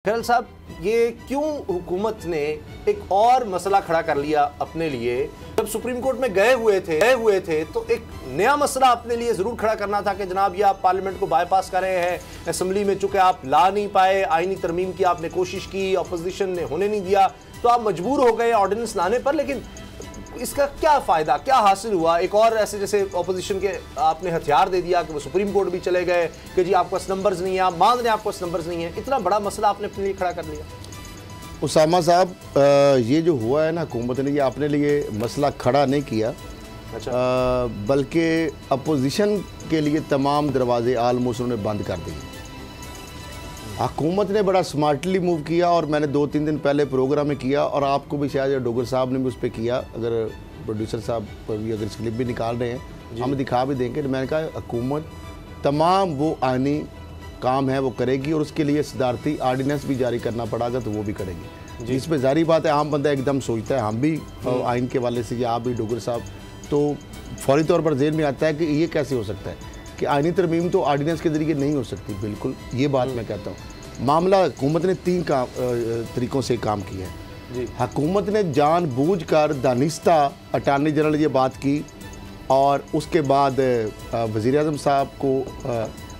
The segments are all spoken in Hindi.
खैरल साहब, ये क्यों हुकूमत ने एक और मसला खड़ा कर लिया अपने लिए? जब सुप्रीम कोर्ट में गए हुए थे तो एक नया मसला अपने लिए जरूर खड़ा करना था कि जनाब ये आप पार्लियामेंट को बाईपास कर रहे हैं, असेंबली में चूंकि आप ला नहीं पाए, आईनी तरमीम की आपने कोशिश की, अपोजिशन ने होने नहीं दिया, तो आप मजबूर हो गए ऑर्डिनेंस लाने पर। लेकिन इसका क्या फायदा, क्या हासिल हुआ? एक और ऐसे जैसे अपोजिशन के आपने हथियार दे दिया कि वो सुप्रीम कोर्ट भी चले गए कि जी आपके पास नंबर्स नहीं है, आप मान रहे हैं आपके पास नंबर्स नहीं है। इतना बड़ा मसला आपने अपने लिए खड़ा कर लिया। उसामा साहब, ये जो हुआ है ना, हुकूमत ने ये अपने लिए मसला खड़ा नहीं किया। अच्छा। बल्कि अपोजिशन के लिए तमाम दरवाजे आलमोस्ट उन्होंने बंद कर दिए। हुकूमत ने बड़ा स्मार्टली मूव किया और मैंने 2-3 दिन पहले प्रोग्राम में किया और आपको भी शायद डोगर साहब ने भी उस पर किया, अगर प्रोड्यूसर साहब भी अगर क्लिप भी निकाल रहे हैं हम दिखा भी देंगे। मैंने कहा हुकूमत तमाम वो आईनी काम है वो करेगी और उसके लिए सदारती आर्डिनेंस भी जारी करना पड़ेगा तो वो भी करेगी। जिस पे जारी बात है आम बंदा एकदम सोचता है, हम भी आइन के वाले से या आप भी डोगर साहब, तो फौरी तौर पर जेहन में आता है कि ये कैसे हो सकता है कि आईनी तरमीम तो आर्डिनेंस के ज़रिए नहीं हो सकती। बिल्कुल ये बात मैं कहता हूँ। मामला हुकूमत ने 3 तरीक़ों से काम किया है। हुकूमत ने जानबूझकर दानिस्ता अटार्नी जनरल ये बात की और उसके बाद वज़ीर आज़म साहब को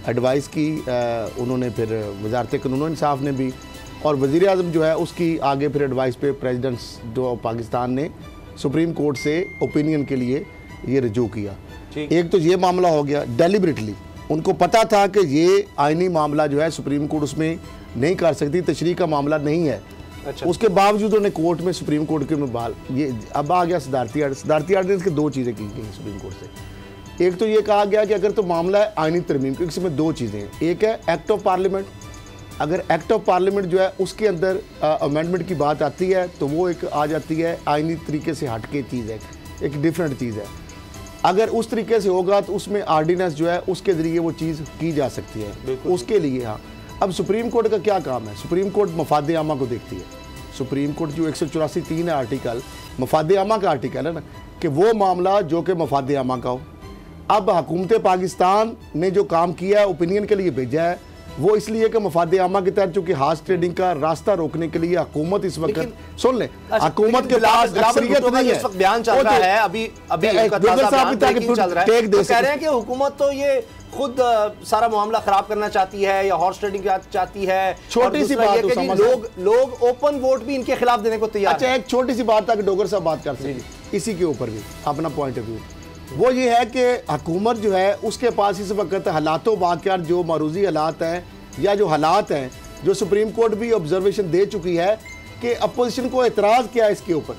एडवाइस की, उन्होंने फिर वज़ारत कानून इंसाफ ने भी, और वज़ीर आज़म जो है उसकी आगे फिर एडवाइस पे प्रेसिडेंट जो पाकिस्तान ने सुप्रीम कोर्ट से ओपिनियन के लिए ये रजू किया। एक तो ये मामला हो गया डेलिबरेटली, उनको पता था कि ये आईनी मामला जो है सुप्रीम कोर्ट उसमें नहीं कर सकती, तशरीह का मामला नहीं है। अच्छा। उसके बावजूद उन्होंने कोर्ट में, सुप्रीम कोर्ट के में बाल ये अब आ गया सदारती आर्डिनेंस की 2 चीज़ें की गई सुप्रीम कोर्ट से। एक तो ये कहा गया कि अगर तो मामला है आईनी तरमीम, क्योंकि इसमें 2 चीज़ें हैं। एक है एक्ट ऑफ पार्लियामेंट, अगर एक्ट ऑफ पार्लियामेंट जो है उसके अंदर अमेंडमेंट की बात आती है तो वो एक आ जाती है आईनी तरीके से हट के चीज़ है, एक डिफरेंट चीज़ है। अगर उस तरीके से होगा तो उसमें आर्डिनेंस जो है उसके ज़रिए वो चीज़ की जा सकती है उसके लिए। हाँ, अब सुप्रीम कोर्ट का क्या काम है? सुप्रीम कोर्ट मफाद आमा को देखती है। सुप्रीम कोर्ट जो 184(3) है आर्टिकल, मफाद आमा का आर्टिकल है ना, कि वो मामला जो कि मफाद आमा का हो। अब हुकूमत पाकिस्तान ने जो काम किया है, ओपिनियन के लिए भेजा है, वो इसलिए कि मफाद आमा के तहत चूंकि हार्स ट्रेडिंग का रास्ता रोकने के लिए हुकूमत इस वक्त, सुन ले, हुकूमत के पास अक्सरियत नहीं है। बयान चल रहा है अभी कह रहे हैं कि हुकूमत तो ये खुद सारा मामला खराब करना चाहती है या हॉर्स ट्रेडिंग चाहती है। छोटी सी बात है कि लोग ओपन वोट भी इनके खिलाफ देने को तैयार। अच्छा, एक छोटी सी बात है, डोगर साहब बात कर सके इसी के ऊपर भी अपना पॉइंट ऑफ व्यू, वो ये है कि हुकूमत जो है उसके पास इस वक्त हालातों वाक़यात जो मारूजी हालात हैं या जो हालात हैं जो सुप्रीम कोर्ट भी ऑब्जर्वेशन दे चुकी है कि अपोजिशन को एतराज़ किया है इसके ऊपर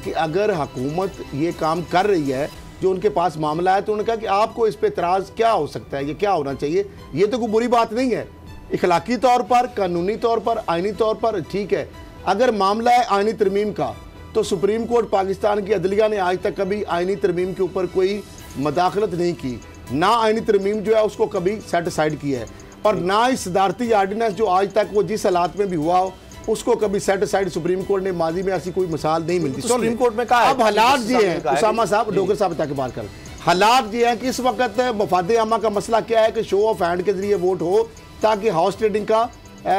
कि अगर हुकूमत ये काम कर रही है जो उनके पास मामला है, तो उन्होंने कहा कि आपको इस पर एतराज़ क्या हो सकता है, ये क्या होना चाहिए, ये तो कोई बुरी बात नहीं है। इखलाकी तौर पर, कानूनी तौर पर, आइनी तौर पर ठीक है। अगर मामला है आइनी तरमीम का, तो सुप्रीम कोर्ट पाकिस्तान की अदलिया ने आज तक कभी आइनी तरमीम के ऊपर कोई मदाखलत नहीं की, ना आइनी तरमीम जो है उसको कभी सेट असाइड किया है, और ना ही सदारती आर्डिनेंस जो आज तक वो जिस हालात में भी हुआ हो उसको कभी सेट असाइड सुप्रीम कोर्ट ने माजी में ऐसी कोई मिसाल नहीं मिलती। तो सुप्रीम कोर्ट में कहा अब हालात ये हैं, उसामा साहब, डोगर साहब तक बात कर, हालात ये हैं कि इस वक्त मफाद आमा का मसला क्या है कि शो ऑफ हैंड के जरिए वोट हो ताकि हाउस ट्रेडिंग का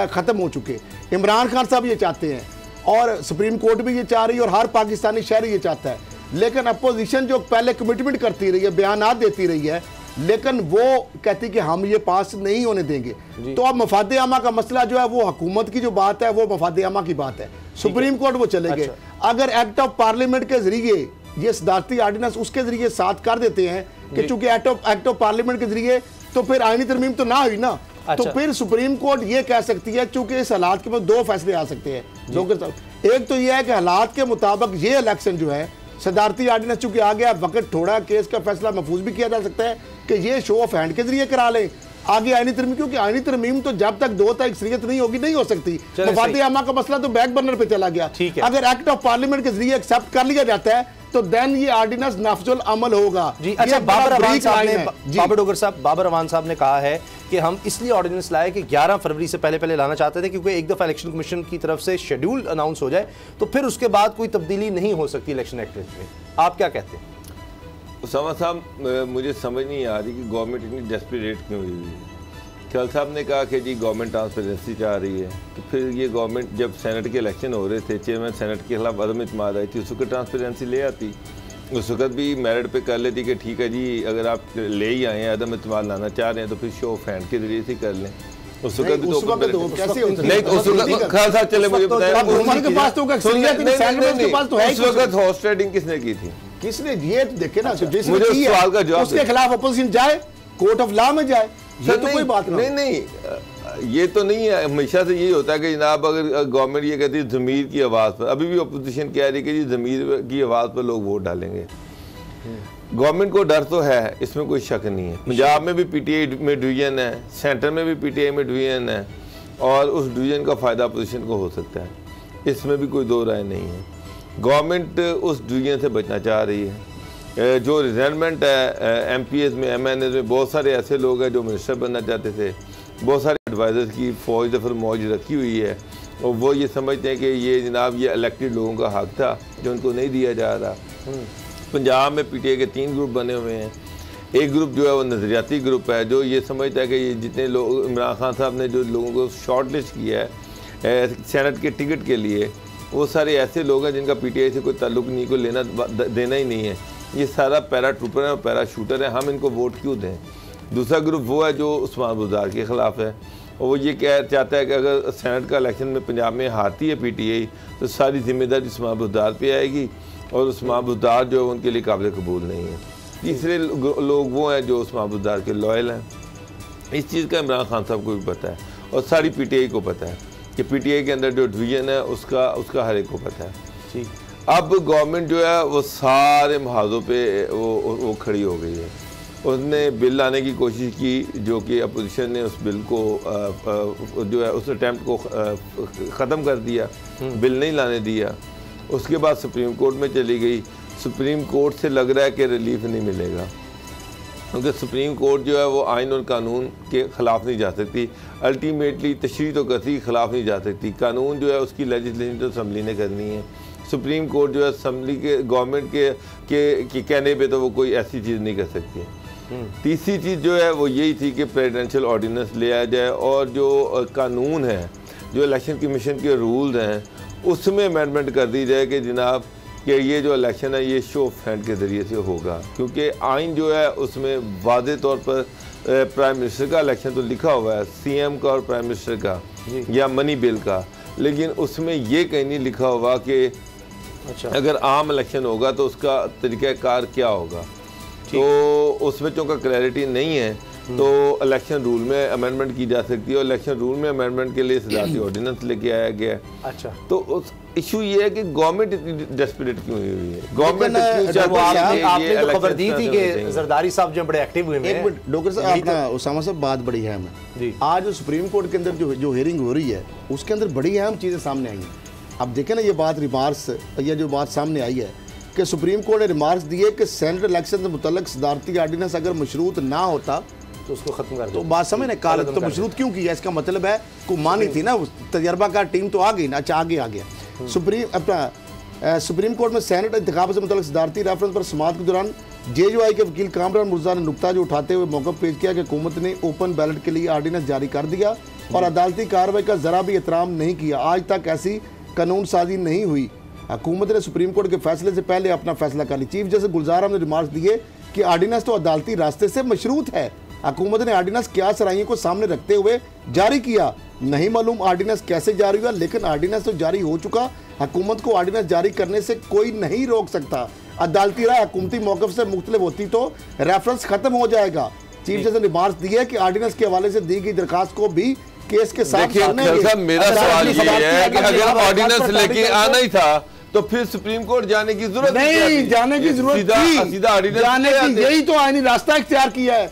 ख़त्म हो चुके। इमरान खान साहब ये चाहते हैं और सुप्रीम कोर्ट भी ये चाह रही है और हर पाकिस्तानी शहरी ये चाहता है, लेकिन अपोजिशन जो पहले कमिटमेंट करती रही है, बयानात देती रही है, लेकिन वो कहती कि हम ये पास नहीं होने देंगे। तो अब मफाद आमा का मसला जो है वो हुकूमत की जो बात है वो मफाद आमा की बात है, सुप्रीम कोर्ट वो चले गए। अगर एक्ट ऑफ पार्लियामेंट के जरिए ये सदारती आर्डिनेंस उसके जरिए साथ कर देते हैं कि चूंकि एक्ट ऑफ पार्लियामेंट के जरिए, तो फिर आईनी तरमीम तो ना हुई ना। तो फिर सुप्रीम कोर्ट ये कह सकती है, चूंकि इस हालात के बाद 2 फैसले आ सकते हैं। एक तो यह है कि हालात के मुताबिक ये इलेक्शन जो है सदारती आर्डिनेंस चूंकि आ गया, वक्त थोड़ा, केस का फैसला महफूज भी किया जा सकता है कि ये शो ऑफ हैंड के जरिए करा लें आगे आईनी तरमीम, क्योंकि आईनी तरमीम तो जब तक 2 तक अक्सरियत नहीं होगी नहीं हो सकती। मफाद आमा का मसला तो बैक बर्नर पे चला गया। अगर एक्ट ऑफ पार्लियामेंट के जरिए एक्सेप्ट कर लिया जाता है तो देन ये ऑर्डिनेंस नाफजुल अमल होगा। जी अच्छा, बाबर अवान साहब ने कहा है कि हम इसलिए ऑर्डिनेंस लाए कि 11 फरवरी से पहले लाना चाहते थे, क्योंकि एक दफ़ा इलेक्शन कमीशन की तरफ से शेड्यूल अनाउंस हो जाए तो फिर उसके बाद कोई तब्दीली नहीं हो सकती इलेक्शन एक्ट में। आप क्या कहते हैं? उसामा साहब, मुझे समझ नहीं आ रही कि गवर्नमेंट इतनी डेस्परेट क्यों हुई है। खयाल साहब ने कहा कि जी गवर्नमेंट ट्रांसपेरेंसी चाह रही है, तो फिर ये गवर्नमेंट जब सेनेट के इलेक्शन हो रहे थे, चेयरमैन सेनेट के खिलाफ अदम इत्मीनान आई थी, उस वक्त ट्रांसपेरेंसी ले आती, उस वक्त भी मेरिट पे कर लेती कि ठीक है जी अगर आप ले ही आए हैं, अदम इत्मीनान लाना चाह रहे हैं तो फिर शो ऑफ हैंड के जरिए से कर लें। उस वक्त भी तो कैसे हो नहीं, उस वक्त खान साहब चले मुझे बताएं, उस वक्त हॉर्स ट्रेडिंग किसने की थी? किसने? ये तो देखे ना, मुझे उस सवाल का जवाब उसके खिलाफ अपोजिशन जाए, कोर्ट ऑफ लॉ में जाए, ये तो कोई बात नहीं, ये तो नहीं है। हमेशा से यही होता है कि जनाब अगर गवर्नमेंट ये कहती है ज़मीर की आवाज़ पर, अभी भी अपोजिशन कह रही है कि जी ज़मीर की आवाज़ पर लोग वोट डालेंगे। गवर्नमेंट को डर तो है, इसमें कोई शक नहीं है। पंजाब में भी पीटीआई में डिवीजन है, सेंटर में भी पीटीआई में डिवीजन है, और उस डिवीजन का फ़ायदा अपोजिशन को हो सकता है, इसमें भी कोई दो राय नहीं है। गवर्नमेंट उस डिवीजन से बचना चाह रही है। जो रिजर्वमेंट है MPs में, MNAs में बहुत सारे ऐसे लोग हैं जो मिनिस्टर बनना चाहते थे, बहुत सारे एडवाइज़र्स की फ़ौज दफर मौज रखी हुई है, और वो ये समझते हैं कि ये जनाब ये इलेक्टेड लोगों का हक था जो उनको नहीं दिया जा रहा। पंजाब में PTI के 3 ग्रुप बने हुए हैं। एक ग्रुप जो है वो नज़रियाती ग्रुप है, जो ये समझता है कि ये जितने लोग, इमरान खान साहब ने जो लोगों को शॉर्ट लिस्ट किया है सेनेट के टिकट के लिए, वो सारे ऐसे लोग हैं जिनका PTI से कोई ताल्लुक़ नहीं, कोई लेना देना ही नहीं है, ये सारा पैरा ट्रूपर है और पैरा शूटर है, हम इनको वोट क्यों दें। दूसरा ग्रुप वो है जो उस्मान बुज़दार के ख़िलाफ़ है, और वो ये चाहता है कि अगर सेनेट का इलेक्शन में पंजाब में हारती है PTI तो सारी जिम्मेदारी उस्मान बुज़दार पे आएगी, और उस्मान बुज़दार जो है उनके लिए काबिल कबूल नहीं है। तीसरे लोग वो हैं जो उस्मान बुज़दार के लॉयल हैं। इस चीज़ का इमरान खान साहब को भी पता है, और सारी PTI को पता है कि PTI के अंदर जो डिवीज़न है उसका हर एक को पता है। ठीक, अब गवर्नमेंट जो है वो सारे महाजों पे वो खड़ी हो गई है। उसने बिल लाने की कोशिश की, जो कि अपोजिशन ने उस बिल को जो है उस अटैम्प्ट को ख़त्म कर दिया, बिल नहीं लाने दिया। उसके बाद सुप्रीम कोर्ट में चली गई। सुप्रीम कोर्ट से लग रहा है कि रिलीफ नहीं मिलेगा, क्योंकि सुप्रीम कोर्ट जो है वो आइन और कानून के ख़िलाफ़ नहीं जा सकती। अल्टीमेटली तशरीह तो करती, ख़िलाफ़ नहीं जा सकती। कानून जो है उसकी लेजिस्लेटिव असम्बली ने करनी है। सुप्रीम कोर्ट जो है असम्बली के गवर्नमेंट के कहने पे तो वो कोई ऐसी चीज़ नहीं कर सकती। तीसरी चीज़ जो है वो यही थी कि प्रेसिडेंशियल ऑर्डिनेंस ले आया जाए, और जो कानून है, जो इलेक्शन कमीशन के रूल्स हैं, उसमें अमेंडमेंट कर दी जाए कि जनाब कि ये जो इलेक्शन है ये शो ऑफ हैंड के ज़रिए से होगा। क्योंकि आइन जो है उसमें वाज़े तौर पर प्राइम मिनिस्टर का इलेक्शन तो लिखा हुआ है, CM का और प्राइम मिनिस्टर का या मनी बिल का, लेकिन उसमें ये कहीं नहीं लिखा हुआ कि अच्छा अगर आम इलेक्शन होगा तो उसका तरीक़ाकार क्या होगा। तो उसमें चूँकि क्लैरिटी नहीं है, तो इलेक्शन रूल में अमेंडमेंट की जा सकती है, और इलेक्शन रूल में अमेंडमेंट के लिए सदारती ऑर्डिनेंस लेके आया गया। अच्छा, तो उस इशू ये है कि गवर्नमेंट इतनी डेस्परेट क्यों हुई है। गवर्नमेंट आपने तो खबर दी थी कि जरदारी साहब जो बड़े एक्टिव हुए हैं। डॉक्टर साहब, अपना उसामा साहब, बात बड़ी अहम है। आज सुप्रीम कोर्ट के अंदर जो हियरिंग हो रही है उसके अंदर बड़ी अहम चीज़ें सामने आई हैं। अब देखें ना, ये बात रिमार्क्स या जो बात सामने आई है कि सुप्रीम कोर्ट ने रिमार्क्स दिए कि सेनेट इलेक्शन से मुतल्लिक सदारती ऑर्डिनेंस अगर मशरूत ना होता तो उसको खत्म कर दो। तो बात समझ ने काल तो मशरूत क्यों किया, इसका मतलब है को मानी थी ना, तजर्बाकार टीम तो आ गई ना, अच्छा आगे आ गया। सुप्रीम कोर्ट में सेनेट इंतखाब से मुतल्लिक सदारती रेफरेंस पर समाअत के दौरान JUI के वकील कामरान मुर्जा ने नुक्ता जो उठाते हुए मौक़िफ़ पेश किया कि हुकूमत ने ओपन बैलेट के लिए ऑर्डिनेंस जारी कर दिया और अदालती कार्रवाई का ज़रा भी एहतराम नहीं किया। आज तक ऐसी कानून साजी नहीं हुई। हुकूमत ने सुप्रीम कोर्ट के फैसले से पहले अपना फैसला कर लिया। चीफ जस्टिस गुलजार अहमद ने रिमार्क्स दिए कि ऑर्डिनेंस तो अदालती रास्ते से मशरूत है। हुकूमत ने ऑर्डिनेंस क्या सराहियों को सामने रखते हुए जारी किया। नहीं मालूम ऑर्डिनेंस कैसे जारी हुआ, लेकिन ऑर्डिनेंस तो जारी हो चुका। हुकूमत को ऑर्डिनेंस जारी करने से कोई नहीं रोक सकता। अदालती राय हुकूमती मौक़िफ़ से मुख्तलिफ होती तो रेफरेंस खत्म हो जाएगा। चीफ जस्टिस ने रिमार्क्स दिया कि ऑर्डिनेंस के हवाले से दी गई दरखास्त को भी केस के साथ मेरा सवाल ये है कि अगर ऑर्डिनेंस लेके आना ही था तो फिर सुप्रीम कोर्ट जाने की जरूरत नहीं, जाने की जरूरत थी, सीधा जाने की, यही तो आईनी रास्ता इख्तियार किया है।